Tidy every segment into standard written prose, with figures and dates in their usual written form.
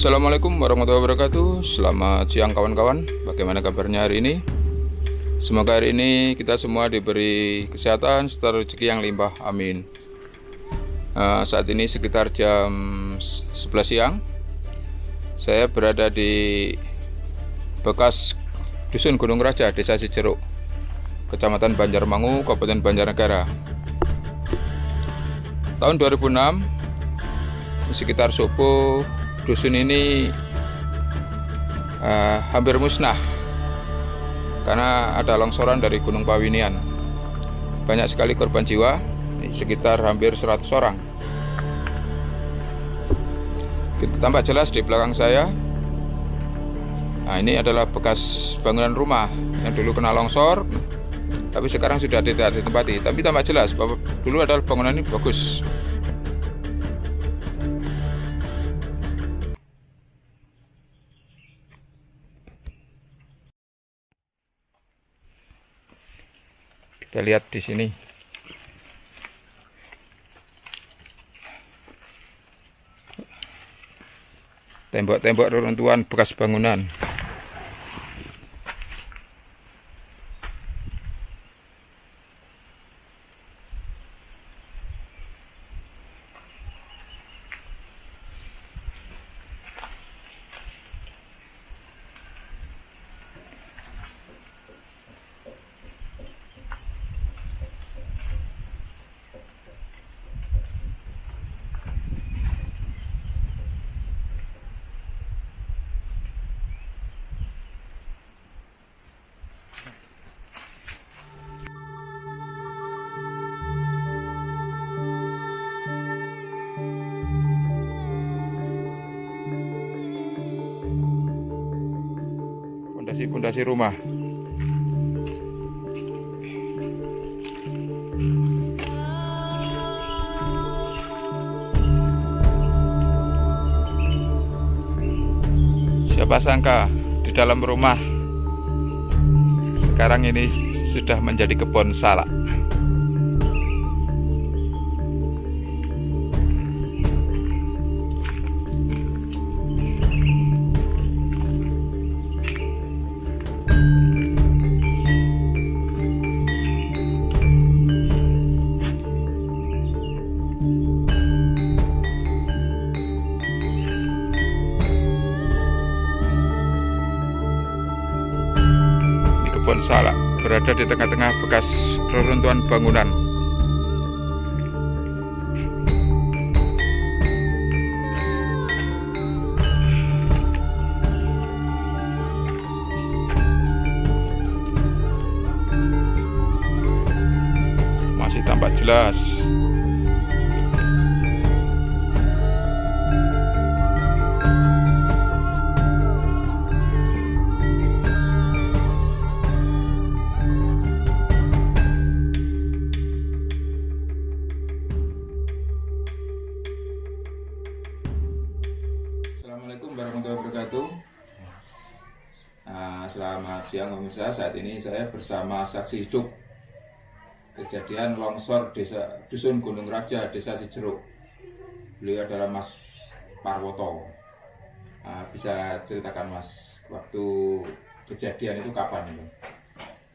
Assalamualaikum warahmatullahi wabarakatuh. Selamat siang kawan-kawan. Bagaimana kabarnya hari ini? Semoga hari ini kita semua diberi kesehatan serta rezeki yang limpah. Amin. Saat ini sekitar jam 11 siang. Saya berada di bekas Dusun Gunung Raja, Desa Cijeruk, Kecamatan Banjarmangu, Kabupaten Banjarnegara. Tahun 2006, sekitar subuh, dusun ini hampir musnah karena ada longsoran dari Gunung Pawinian. Banyak sekali korban jiwa, sekitar hampir 100 orang. Tampak jelas di belakang saya. Nah, ini adalah bekas bangunan rumah yang dulu kena longsor, tapi sekarang sudah tidak ditempati. Tapi tampak jelas bahwa dulu adalah bangunan ini bagus. Kita lihat di sini. Tembok-tembok reruntuhan bekas bangunan. Pondasi rumah. Siapa sangka di dalam rumah sekarang ini sudah menjadi kebun salak. Kebun salak berada di tengah-tengah bekas reruntuhan bangunan. Masih tampak jelas. Assalamualaikum warahmatullahi wabarakatuh. Selamat siang pemirsa. Saat ini saya bersama saksi hidup kejadian longsor Dusun Gunung Raja, Desa Cijeruk. Beliau adalah Mas Parwoto. Bisa ceritakan Mas, waktu kejadian itu kapan itu?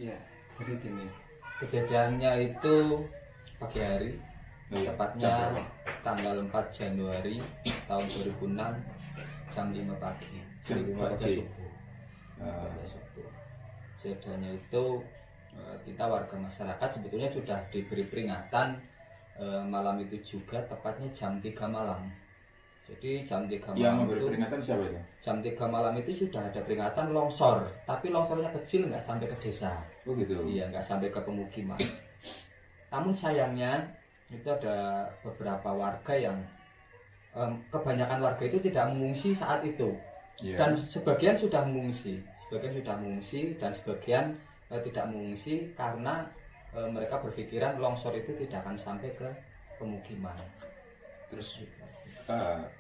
Ya, jadi gini, kejadiannya itu pagi hari, tepatnya tanggal 4 Januari tahun 2006, jam 5 pagi. Jam 5 pagi. Subuh. Kejadiannya itu kita warga masyarakat sebetulnya sudah diberi peringatan malam itu juga, tepatnya jam 3 malam. Jadi jam 3 malam yang memberi itu, peringatan siapa itu? jam 3 malam itu sudah ada peringatan longsor, tapi longsornya kecil, nggak sampai ke desa. Oh gitu? Iya, nggak sampai ke pemukiman. Namun sayangnya itu ada beberapa warga yang kebanyakan warga itu tidak mengungsi saat itu. Dan sebagian sudah mengungsi, dan sebagian tidak mengungsi karena mereka berpikiran longsor itu tidak akan sampai ke pemukiman. Terus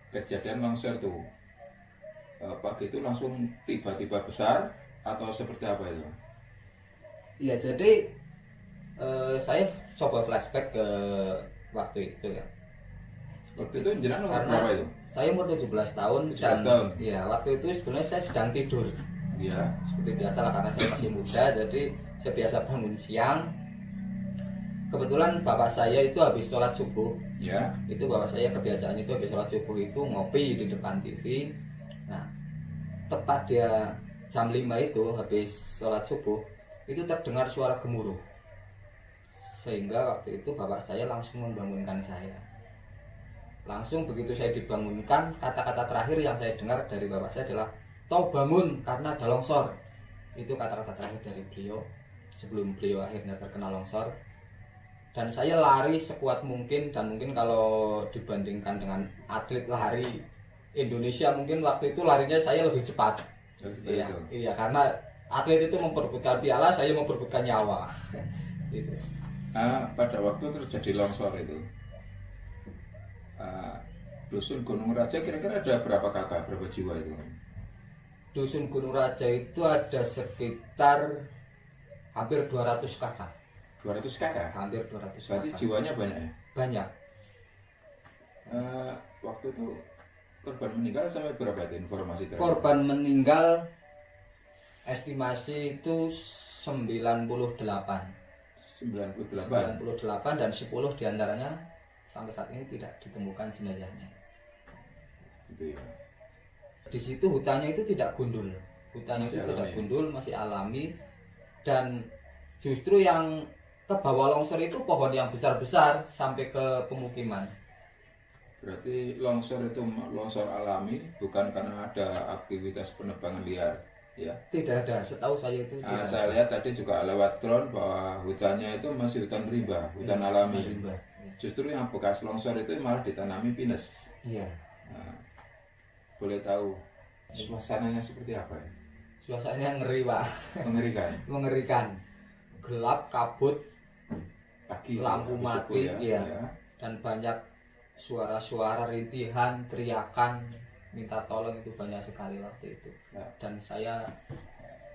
kejadian longsor itu pagi itu langsung tiba-tiba besar atau seperti apa itu? Iya, jadi saya coba flashback ke waktu itu ya. Waktu itu jenengan umur Karena berapa itu? saya umur 17 tahun 17 tahun. ya waktu itu sebenarnya saya sedang tidur. Iya. Seperti biasa lah karena saya masih muda, jadi saya biasa bangun siang. Kebetulan bapak saya itu habis sholat subuh. Ya. Itu bapak saya kebiasaannya itu habis sholat subuh itu ngopi di depan TV. Nah, tepat dia jam 5 itu habis sholat subuh itu terdengar suara gemuruh. Sehingga waktu itu bapak saya langsung membangunkan saya. Langsung begitu saya dibangunkan, kata-kata terakhir yang saya dengar dari bapak saya adalah, "Toh bangun karena ada longsor." Itu kata-kata terakhir dari beliau sebelum beliau akhirnya terkena longsor. Dan saya lari sekuat mungkin, dan mungkin kalau dibandingkan dengan atlet lari Indonesia mungkin waktu itu larinya saya lebih cepat. Iya, iya, karena atlet itu memperebutkan piala, saya memperebutkan nyawa. Gitu. Pada waktu terjadi longsor itu, dusun Gunung Raja kira-kira ada berapa kakak, berapa jiwa itu? Dusun Gunung Raja itu ada sekitar hampir 200 kakak. 200 kakak? Hampir 200 Berarti kakak. jiwanya banyak ya? Banyak. Waktu itu korban meninggal sampai berapa itu informasi terakhir? Korban meninggal estimasi itu 98. 98 dan 10 diantaranya sampai saat ini tidak ditemukan jenazahnya. Gitu ya. Di situ hutannya itu tidak gundul, hutannya Masih itu tidak alami. gundul, masih alami, dan justru yang ke bawah longsor itu pohon yang besar-besar sampai ke pemukiman. Berarti longsor itu longsor alami, bukan karena ada aktivitas penebangan liar, ya? Tidak ada, setahu saya itu tidak Saya lihat tadi juga lewat drone bahwa hutannya itu masih hutan rimba, hutan alami. rimba. Justru yang bekas longsor itu malah ditanami pinus. Iya. Nah, boleh tahu suasananya seperti apa ya? Suasananya ngeri, Pak. Mengerikan. Mengerikan. Gelap, kabut, Pagi lampu habis mati, subuh iya. ya. Dan banyak suara-suara rintihan, teriakan, minta tolong itu banyak sekali waktu itu. Ya. Dan saya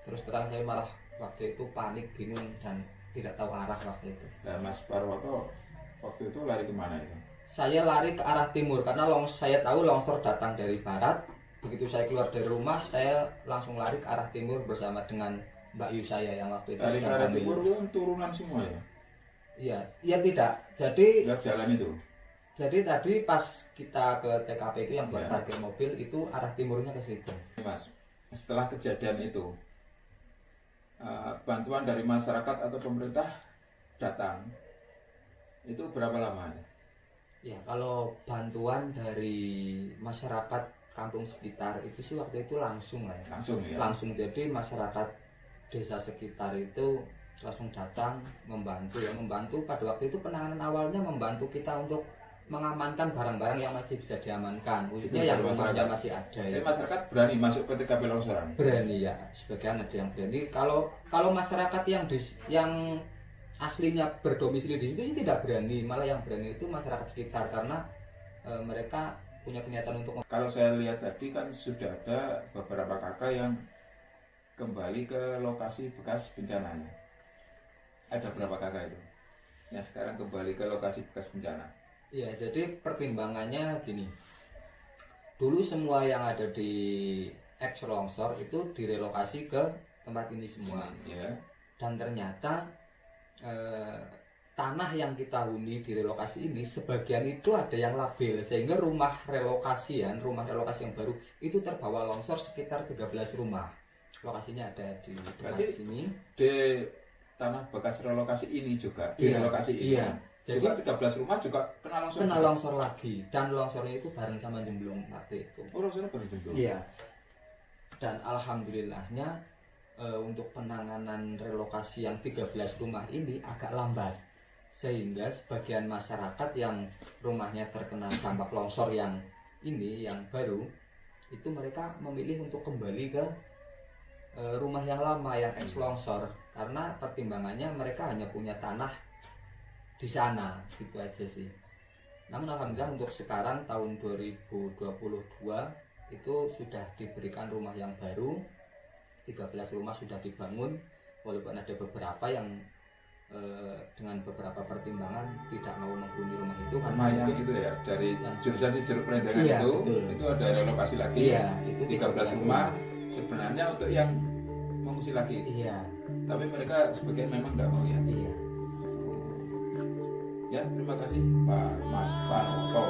terus terang saya malah waktu itu panik, bingung, dan tidak tahu arah waktu itu. Nah, Mas Parwoto waktu itu lari kemana itu? Saya lari ke arah timur karena saya tahu longsor datang dari barat. Begitu saya keluar dari rumah, saya langsung lari ke arah timur bersama dengan Mbak Yu saya yang waktu itu Lari ke sedang arah hamil. timur itu kan turunan semua ya? Iya, iya tidak. Jadi Lihat jalan itu. tadi pas kita ke TKP itu yang buat Ya. parkir mobil itu arah timurnya ke situ. Mas, setelah kejadian itu, bantuan dari masyarakat atau pemerintah datang, itu berapa lama? Ya, kalau bantuan dari masyarakat kampung sekitar itu sih waktu itu langsung lah ya. Langsung ya? Langsung, jadi masyarakat desa sekitar itu langsung datang membantu ya, membantu pada waktu itu penanganan awalnya membantu kita untuk mengamankan barang-barang yang masih bisa diamankan, khususnya Itu yang dari rumahnya masyarakat. masih ada ya. Tapi masyarakat berani masuk ke TKP longsoran? Berani ya, sebagian ada yang berani. Kalau masyarakat yang aslinya berdomisili di situ sih tidak berani, malah yang berani itu masyarakat sekitar karena mereka punya niatan untuk. Kalau saya lihat tadi kan sudah ada beberapa kakak yang kembali ke lokasi bekas bencananya. Ada berapa kakak itu yang sekarang kembali ke lokasi bekas bencana? Ya, jadi pertimbangannya gini. Dulu semua yang ada di ex longsor itu direlokasi ke tempat ini semua. Ya. Dan ternyata tanah yang kita huni di relokasi ini sebagian itu ada yang labil, sehingga rumah relokasi yang baru itu terbawa longsor sekitar 13 rumah. Lokasinya ada di dekat Berarti sini. Di tanah bekas relokasi ini juga, di Iya, relokasi ini iya. Jadi juga 13 rumah juga kena longsor. kena longsor lagi, dan longsornya itu bareng sama jemblung waktu itu. Oh, longsornya baru jempol. Iya. Dan alhamdulillahnya untuk penanganan relokasi yang 13 rumah ini agak lambat, sehingga sebagian masyarakat yang rumahnya terkena dampak longsor yang baru itu mereka memilih untuk kembali ke rumah yang lama yang ex longsor, karena pertimbangannya mereka hanya punya tanah di sana, gitu aja sih. Namun alhamdulillah untuk sekarang tahun 2022 itu sudah diberikan rumah yang baru, 13 rumah sudah dibangun, walaupun ada beberapa yang dengan beberapa pertimbangan tidak mau menghuni rumah itu karena Lumayan itu ya, dari jurusan di Jeruk Penendangan Iya, itu, betul. itu ada relokasi lagi. Iya, itu 13 rumah sebenarnya untuk yang mengungsi lagi. Iya, Tapi mereka sebagian memang tidak mau ya. iya. Ya, terima kasih Pak Mas Paroto.